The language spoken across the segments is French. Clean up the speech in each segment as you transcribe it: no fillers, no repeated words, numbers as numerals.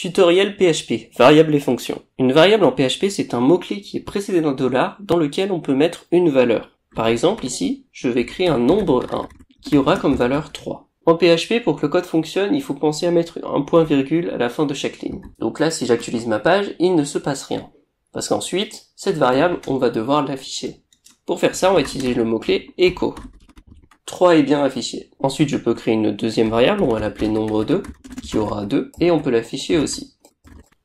Tutoriel PHP, variables et fonctions. Une variable en PHP, c'est un mot-clé qui est précédé d'un dollar dans lequel on peut mettre une valeur. Par exemple, ici, je vais créer un nombre 1 qui aura comme valeur 3. En PHP, pour que le code fonctionne, il faut penser à mettre un point-virgule à la fin de chaque ligne. Donc là, si j'actualise ma page, il ne se passe rien. Parce qu'ensuite, cette variable, on va devoir l'afficher. Pour faire ça, on va utiliser le mot-clé echo. 3 est bien affiché. Ensuite, je peux créer une deuxième variable, on va l'appeler nombre 2, qui aura 2, et on peut l'afficher aussi.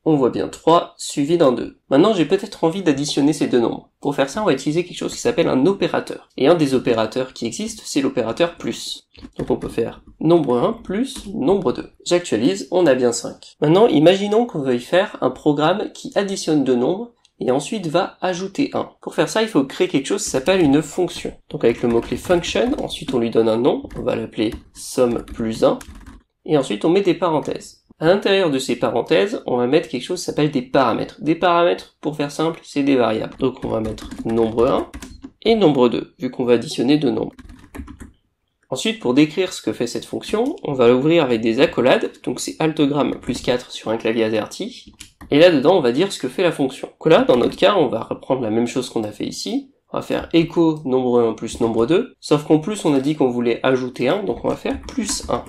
On voit bien 3 suivi d'un 2. Maintenant, j'ai peut-être envie d'additionner ces deux nombres. Pour faire ça, on va utiliser quelque chose qui s'appelle un opérateur. Et un des opérateurs qui existe, c'est l'opérateur plus. Donc on peut faire nombre 1 plus nombre 2. J'actualise, on a bien 5. Maintenant, imaginons qu'on veuille faire un programme qui additionne deux nombres, et ensuite va ajouter 1. Pour faire ça, il faut créer quelque chose qui s'appelle une fonction. Donc avec le mot-clé function, ensuite on lui donne un nom, on va l'appeler somme plus 1, et ensuite on met des parenthèses. À l'intérieur de ces parenthèses, on va mettre quelque chose qui s'appelle des paramètres. Des paramètres, pour faire simple, c'est des variables. Donc on va mettre nombre 1 et nombre 2, vu qu'on va additionner deux nombres. Ensuite, pour décrire ce que fait cette fonction, on va l'ouvrir avec des accolades, donc c'est altogramme plus 4 sur un clavier AZERTY, et là-dedans, on va dire ce que fait la fonction. Donc là, dans notre cas, on va reprendre la même chose qu'on a fait ici, on va faire echo nombre 1 plus nombre 2, sauf qu'en plus, on a dit qu'on voulait ajouter 1, donc on va faire plus 1.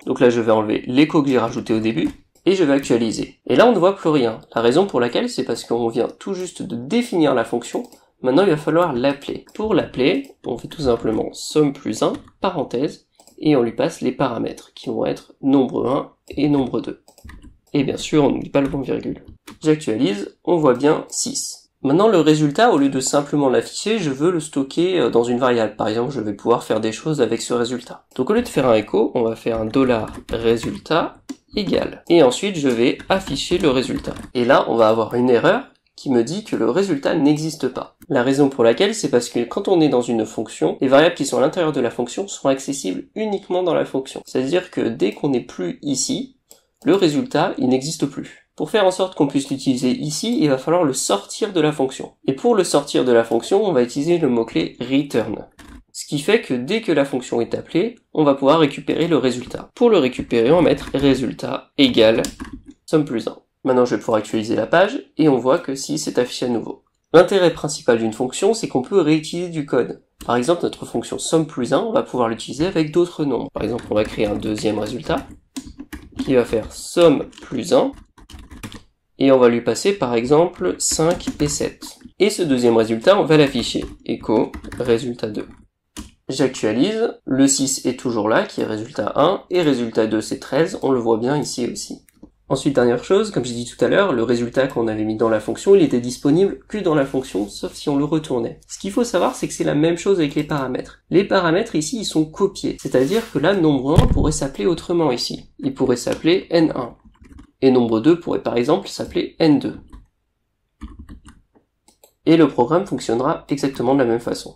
Donc là, je vais enlever l'écho que j'ai rajouté au début, et je vais actualiser. Et là, on ne voit plus rien. La raison pour laquelle, c'est parce qu'on vient tout juste de définir la fonction. Maintenant, il va falloir l'appeler. Pour l'appeler, on fait tout simplement somme plus 1, parenthèse, et on lui passe les paramètres, qui vont être nombre 1 et nombre 2. Et bien sûr, on n'oublie pas le point-virgule. J'actualise, on voit bien 6. Maintenant, le résultat, au lieu de simplement l'afficher, je veux le stocker dans une variable. Par exemple, je vais pouvoir faire des choses avec ce résultat. Donc au lieu de faire un echo, on va faire un $résultat égal. Et ensuite, je vais afficher le résultat. Et là, on va avoir une erreur qui me dit que le résultat n'existe pas. La raison pour laquelle, c'est parce que quand on est dans une fonction, les variables qui sont à l'intérieur de la fonction sont accessibles uniquement dans la fonction. C'est-à-dire que dès qu'on n'est plus ici, le résultat, il n'existe plus. Pour faire en sorte qu'on puisse l'utiliser ici, il va falloir le sortir de la fonction. Et pour le sortir de la fonction, on va utiliser le mot-clé return. Ce qui fait que dès que la fonction est appelée, on va pouvoir récupérer le résultat. Pour le récupérer, on va mettre résultat égale somme plus 1. Maintenant, je vais pouvoir actualiser la page, et on voit que 6 est affiché à nouveau. L'intérêt principal d'une fonction, c'est qu'on peut réutiliser du code. Par exemple, notre fonction somme plus 1, on va pouvoir l'utiliser avec d'autres nombres. Par exemple, on va créer un deuxième résultat, qui va faire somme plus 1, et on va lui passer par exemple 5 et 7. Et ce deuxième résultat, on va l'afficher, echo résultat 2. J'actualise, le 6 est toujours là, qui est résultat 1, et résultat 2 c'est 13, on le voit bien ici aussi. Ensuite, dernière chose, comme j'ai dit tout à l'heure, le résultat qu'on avait mis dans la fonction, il était disponible que dans la fonction, sauf si on le retournait. Ce qu'il faut savoir, c'est que c'est la même chose avec les paramètres. Les paramètres ici, ils sont copiés. C'est-à-dire que là, nombre 1 pourrait s'appeler autrement ici. Il pourrait s'appeler N1. Et nombre 2 pourrait par exemple s'appeler N2. Et le programme fonctionnera exactement de la même façon.